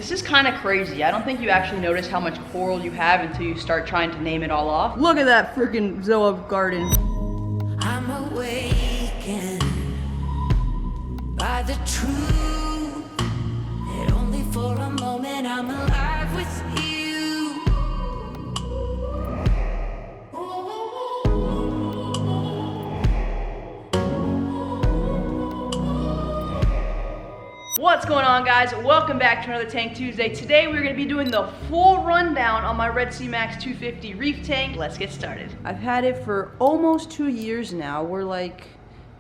This is kind of crazy. I don't think you actually notice how much coral you have until you start trying to name it all off. Look at that freaking Zoa Garden. I'm awakened by the truth that only for a moment I'm alive with you. What's going on, guys? Welcome back to another Tank Tuesday. Today we're going to be doing the full rundown on my Red Sea Max 250 reef tank. Let's get started. I've had it for almost 2 years now. We're like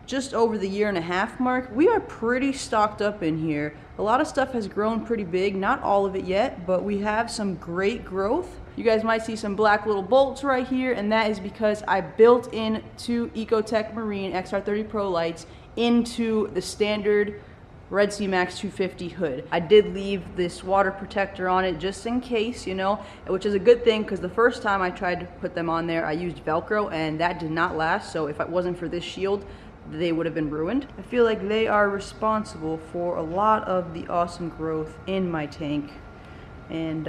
just over the 1.5 year mark. We are pretty stocked up in here. A lot of stuff has grown pretty big, not all of it yet, but we have some great growth. You guys might see some black little bolts right here, and that is because I built in 2 Ecotech Marine XR30 Pro lights into the standard Red Sea Max 250 hood. I did leave this water protector on it just in case, you know, which is a good thing because the first time I tried to put them on there, I used Velcro and that did not last. So if it wasn't for this shield, they would have been ruined. I feel like they are responsible for a lot of the awesome growth in my tank and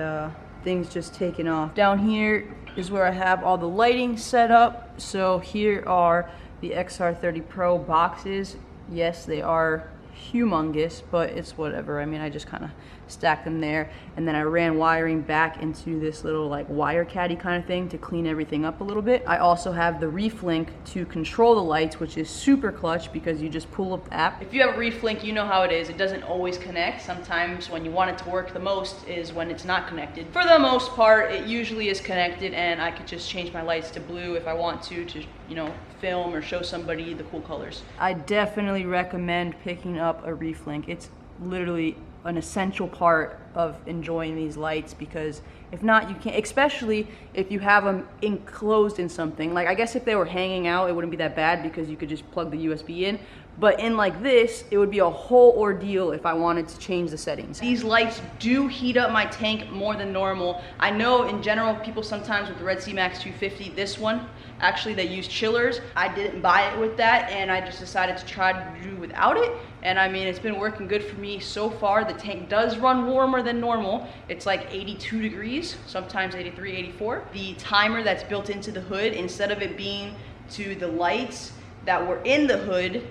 things just taking off. Down here is where I have all the lighting set up. So here are the XR30 Pro boxes. Yes, they are humongous, but it's whatever. I mean, I just kind of stacked them there, and then I ran wiring back into this little like wire caddy kind of thing to clean everything up a little bit. I also have the Reef Link to control the lights, which is super clutch because you just pull up the app. If you have a Reef Link, you know how it is. It doesn't always connect. Sometimes when you want it to work the most is when it's not connected. For the most part, it usually is connected, and I could just change my lights to blue if I want to you know, film or show somebody the cool colors. I definitely recommend picking up a Reef Link. It's literally an essential part of enjoying these lights, because if not, you can't, especially if you have them enclosed in something. Like, I guess if they were hanging out, it wouldn't be that bad because you could just plug the USB in. But in like this, it would be a whole ordeal if I wanted to change the settings. These lights do heat up my tank more than normal. I know in general, people sometimes with the Red Sea Max 250, this one, actually they use chillers. I didn't buy it with that, and I just decided to try to do without it. And I mean, it's been working good for me so far. The tank does run warmer than normal. It's like 82 degrees, sometimes 83, 84. The timer that's built into the hood, instead of it being to the lights that were in the hood,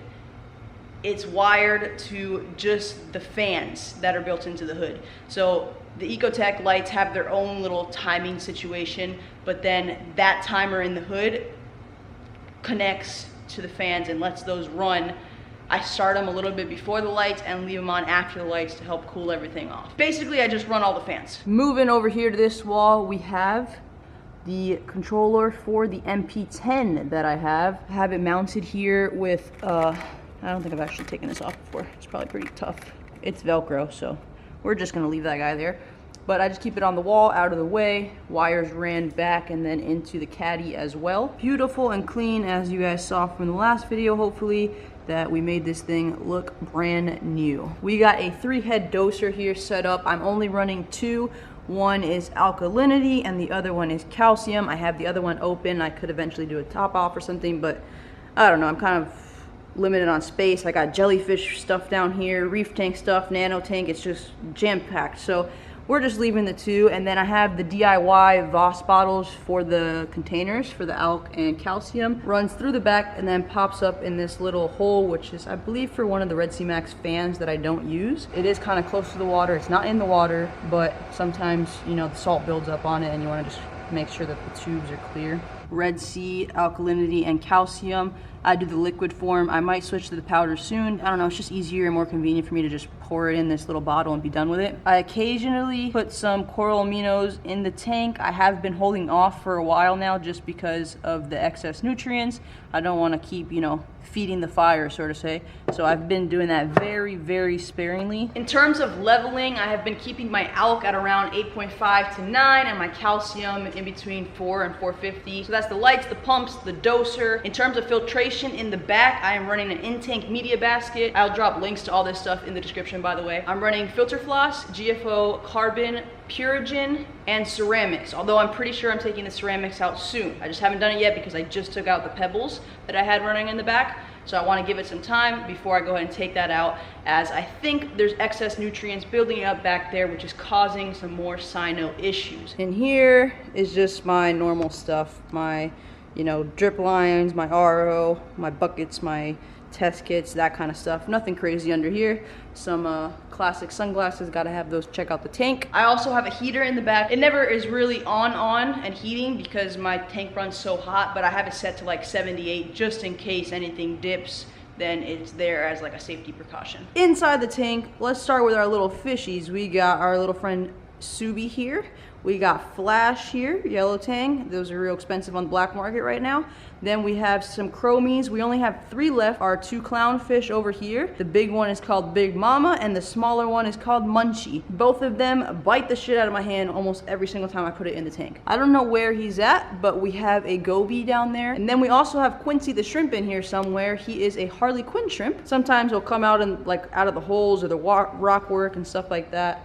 it's wired to just the fans that are built into the hood. So the Ecotech lights have their own little timing situation, but then that timer in the hood connects to the fans and lets those run. I start them a little bit before the lights and leave them on after the lights to help cool everything off. Basically, I just run all the fans. Moving over here to this wall, we have the controller for the MP10 that I have. I have it mounted here with I don't think I've actually taken this off before. It's probably pretty tough. It's Velcro, so we're just gonna leave that guy there. But I just keep it on the wall, out of the way. Wires ran back and then into the caddy as well. Beautiful and clean, as you guys saw from the last video, hopefully, that we made this thing look brand new. We got a 3-head doser here set up. I'm only running 2. One is alkalinity and the other one is calcium. I have the other one open. I could eventually do a top off or something, but I don't know, I'm kind of limited on space. I got jellyfish stuff down here, reef tank stuff, nano tank. It's just jam-packed. So we're just leaving the 2, and then I have the DIY Voss bottles for the containers for the alk and calcium. Runs through the back and then pops up in this little hole, which is, I believe, for one of the Red Sea Max fans that I don't use. It is kind of close to the water. It's not in the water, but sometimes, you know, the salt builds up on it and you want to just make sure that the tubes are clear. Red Sea, alkalinity, and calcium. I do the liquid form. I might switch to the powder soon. I don't know, it's just easier and more convenient for me to just pour it in this little bottle and be done with it. I occasionally put some coral aminos in the tank. I have been holding off for a while now just because of the excess nutrients. I don't want to keep, you know, feeding the fire, so to say. So I've been doing that very, very sparingly. In terms of leveling, I have been keeping my alk at around 8.5 to 9 and my calcium in between 4 and 450. So that's the lights, the pumps, the doser. In terms of filtration in the back, I am running an in-tank media basket. I'll drop links to all this stuff in the description, by the way. I'm running filter floss, GFO carbon, Purigen, and ceramics, although I'm pretty sure I'm taking the ceramics out soon. I just haven't done it yet because I just took out the pebbles that I had running in the back. So I want to give it some time before I go ahead and take that out, as I think there's excess nutrients building up back there, which is causing some more cyno issues. And here is just my normal stuff, my drip lines, my RO, my buckets, my test kits, that kind of stuff. Nothing crazy under here. Some classic sunglasses, gotta have those. Check out the tank. I also have a heater in the back. It never is really on and heating because my tank runs so hot, but I have it set to like 78 just in case anything dips. Then it's there as like a safety precaution. Inside the tank, let's start with our little fishies. We got our little friend Subi here. We got Flash here, yellow tang. Those are real expensive on the black market right now. Then we have some chromies. We only have 3 left. Our 2 clownfish over here. The big one is called Big Mama and the smaller one is called Munchie. Both of them bite the shit out of my hand almost every single time I put it in the tank. I don't know where he's at, but we have a goby down there. And then we also have Quincy the shrimp in here somewhere. He is a Harley Quinn shrimp. Sometimes he'll come out and like out of the holes or the rock work and stuff like that,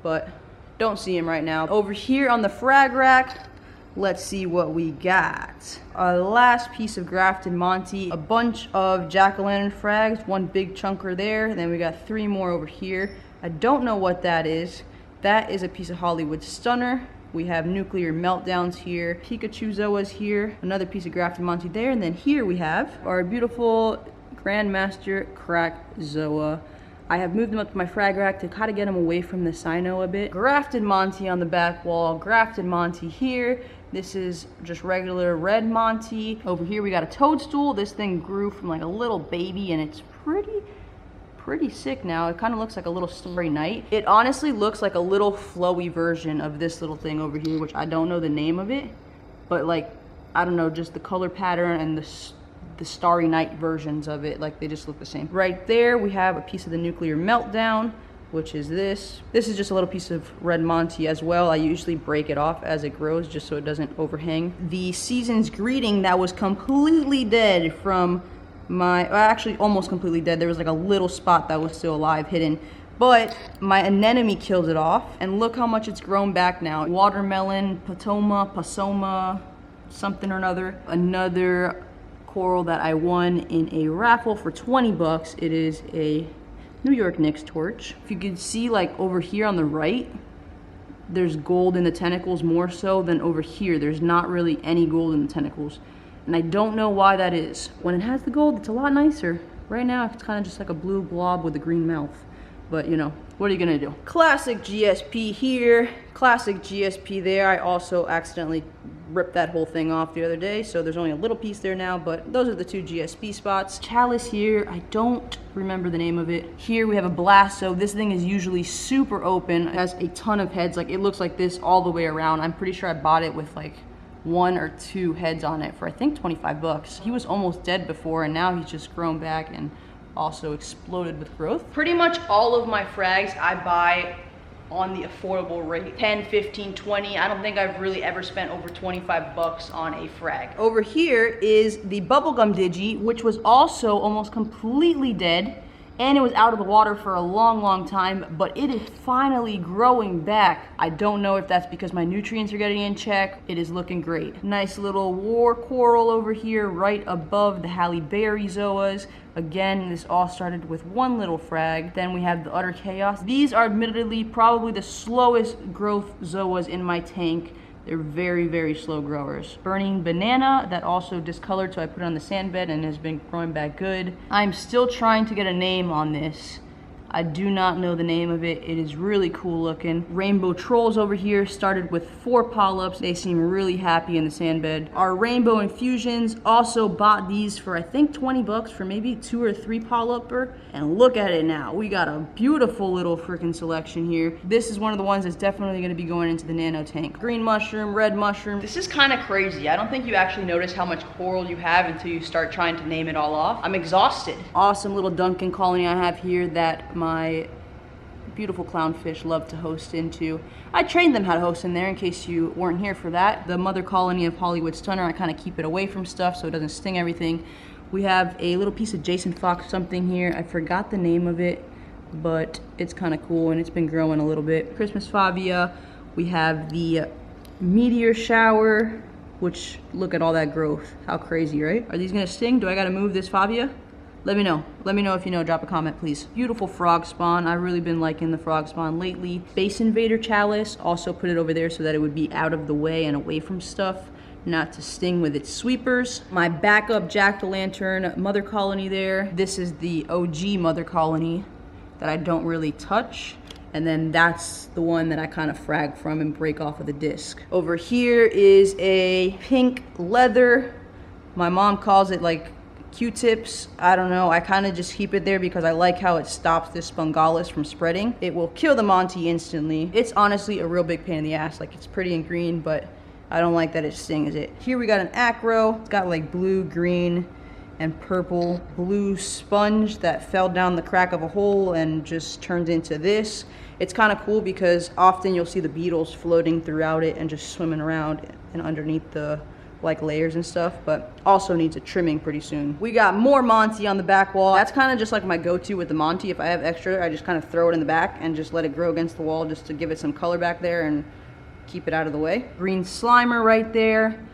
but don't see him right now. Over here on the frag rack, let's see what we got. Our last piece of grafted Monty, a bunch of jack-o'-lantern frags, 1 big chunker there, and then we got 3 more over here. I don't know what that is. That is a piece of Hollywood Stunner. We have nuclear meltdowns here, Pikachu Zoas here, another piece of grafted Monty there, and then here we have our beautiful Grandmaster Crack Zoa. I have moved them up to my frag rack to kind of get them away from the cyno a bit. Grafted Monty on the back wall, grafted Monty here. This is just regular red Monty. Over here we got a toadstool. This thing grew from like a little baby and it's pretty sick now. It kind of looks like a little Starry Night. It honestly looks like a little flowy version of this little thing over here, which I don't know the name of it, but like, I don't know, just the color pattern and the Starry Night versions of it, like they just look the same. Right there we have a piece of the nuclear meltdown, which is this. This is just a little piece of red Monty as well. I usually break it off as it grows just so it doesn't overhang. The Season's Greeting that was completely dead from my, actually almost completely dead. There was like a little spot that was still alive hidden, but my anemone killed it off, and look how much it's grown back now. Watermelon, Pasoma, something or another. Another coral that I won in a raffle for 20 bucks. It is a New York Knicks torch. If you could see, like over here on the right, there's gold in the tentacles more so than over here. There's not really any gold in the tentacles, and I don't know why that is. When it has the gold, it's a lot nicer. Right now it's kind of just like a blue blob with a green mouth, but you know, what are you gonna do? Classic GSP here, classic GSP there. I also accidentally ripped that whole thing off the other day, so there's only a little piece there now, but those are the 2 GSP spots. Chalice here, I don't remember the name of it. Here we have a Blasto. This thing is usually super open. It has a ton of heads. Like, it looks like this all the way around. I'm pretty sure I bought it with like 1 or 2 heads on it for I think 25 bucks. He was almost dead before, and now he's just grown back and also exploded with growth. Pretty much all of my frags I buy on the affordable rate, 10, 15, 20. I don't think I've really ever spent over 25 bucks on a frag. Over here is the bubblegum digi, which was also almost completely dead, and it was out of the water for a long time, but it is finally growing back. I don't know if that's because my nutrients are getting in check. It is looking great. Nice little war coral over here right above the Halle Berry Zoas. Again, this all started with 1 little frag. Then we have the Utter Chaos. These are admittedly probably the slowest growth Zoas in my tank. They're very slow growers. Burning Banana, that also discolored, so I put it on the sand bed and has been growing back good. I'm still trying to get a name on this. I do not know the name of it. It is really cool looking. Rainbow Trolls over here started with 4 polyps. They seem really happy in the sand bed. Our Rainbow Infusions, also bought these for I think 20 bucks for maybe 2 or 3 polyper. And look at it now. We got a beautiful little freaking selection here. This is one of the ones that's definitely gonna be going into the nano tank. Green mushroom, red mushroom. This is kind of crazy. I don't think you actually notice how much coral you have until you start trying to name it all off. I'm exhausted. Awesome little Duncan colony I have here that my beautiful clownfish love to host into. I trained them how to host in there in case you weren't here for that. The mother colony of Hollywood Stunner, I kind of keep it away from stuff so it doesn't sting everything. We have a little piece of Jason Fox something here. I forgot the name of it, but it's kind of cool and it's been growing a little bit. Christmas Favia. We have the Meteor Shower, which look at all that growth. How crazy, right? Are these gonna sting? Do I gotta move this Favia? Let me know. Let me know if you know. Drop a comment, please. Beautiful frog spawn. I've really been liking the frog spawn lately. Space Invader chalice. Also put it over there so that it would be out of the way and away from stuff, not to sting with its sweepers. My backup jack-o'-lantern mother colony there. This is the OG mother colony that I don't really touch. And then that's the one that I kind of frag from and break off of the disc. Over here is a pink leather. My mom calls it like Q-tips. I don't know. I kind of just keep it there because I like how it stops this spongalis from spreading. It will kill the Monty instantly. It's honestly a real big pain in the ass. Like, it's pretty and green, but I don't like that it stings it. Here we got an acro. It's got like blue, green, and purple blue sponge that fell down the crack of a hole and just turned into this. It's kind of cool because often you'll see the beetles floating throughout it and just swimming around and underneath the like layers and stuff, but also needs a trimming pretty soon. We got more Monty on the back wall. That's kind of just like my go-to with the Monty. If I have extra, I just kind of throw it in the back and just let it grow against the wall just to give it some color back there and keep it out of the way. Green Slimer right there.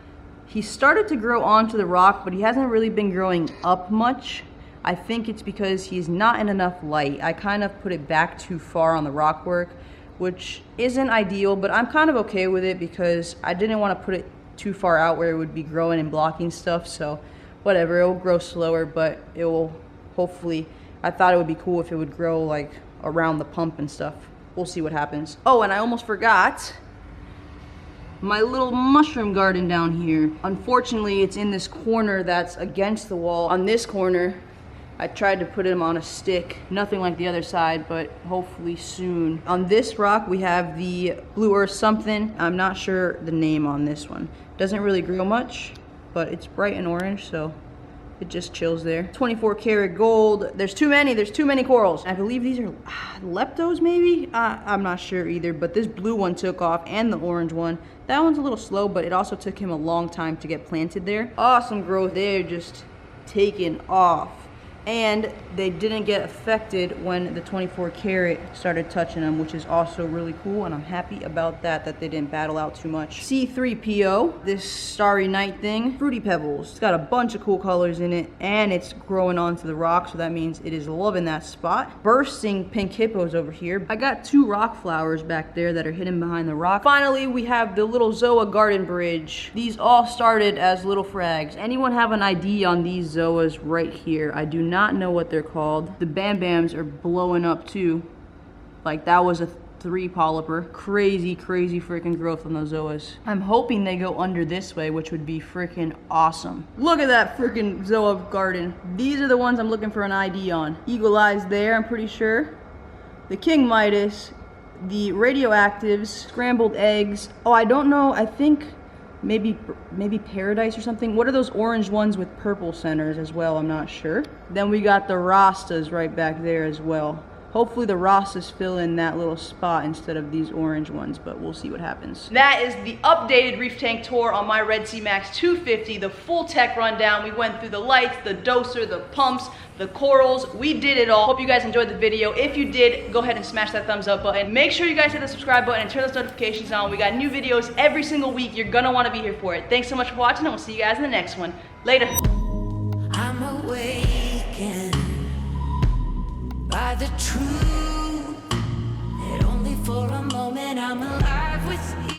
He started to grow onto the rock, but he hasn't really been growing up much. I think it's because he's not in enough light. I kind of put it back too far on the rock work, which isn't ideal, but I'm kind of okay with it because I didn't want to put it too far out where it would be growing and blocking stuff, so whatever, it will grow slower, but it will hopefully, I thought it would be cool if it would grow like around the pump and stuff. We'll see what happens. Oh, and I almost forgot my little mushroom garden down here. Unfortunately, it's in this corner that's against the wall. On this corner, I tried to put him on a stick. Nothing like the other side, but hopefully soon. On this rock, we have the blue earth something. I'm not sure the name on this one. Doesn't really grow much, but it's bright and orange, so it just chills there. 24 karat gold. There's too many corals. I believe these are leptos maybe? I'm not sure either, but this blue one took off and the orange one. That one's a little slow, but it also took him a long time to get planted there. Awesome growth. They're just taking off. And they didn't get affected when the 24 karat started touching them, which is also really cool, and I'm happy about that they didn't battle out too much. C3PO, this starry night thing, Fruity Pebbles. It's got a bunch of cool colors in it, and it's growing onto the rock, so that means it is loving that spot. Bursting pink hippos over here. I got two rock flowers back there that are hidden behind the rock. Finally, we have the little Zoa Garden Bridge. These all started as little frags. Anyone have an ID on these Zoas right here? I do not know what they're called. The Bam Bams are blowing up too. Like, that was a 3 polyper. Crazy freaking growth on those Zoas. I'm hoping they go under this way, which would be freaking awesome. Look at that freaking Zoa garden. These are the ones I'm looking for an ID on. Eagle Eyes there, I'm pretty sure. The King Midas, the radioactives, scrambled eggs. Oh, I don't know, I think maybe Paradise or something. What are those orange ones with purple centers as well? I'm not sure. Then we got the Rastas right back there as well. Hopefully the Rastas fill in that little spot instead of these orange ones, but we'll see what happens. That is the updated reef tank tour on my Red Sea Max 250, the full tech rundown. We went through the lights, the doser, the pumps, the corals. We did it all. Hope you guys enjoyed the video. If you did, go ahead and smash that thumbs up button. Make sure you guys hit the subscribe button and turn those notifications on. We got new videos every single week. You're gonna wanna be here for it. Thanks so much for watching, and we'll see you guys in the next one. Later. I'm awakened by the truth that only for a moment I'm alive.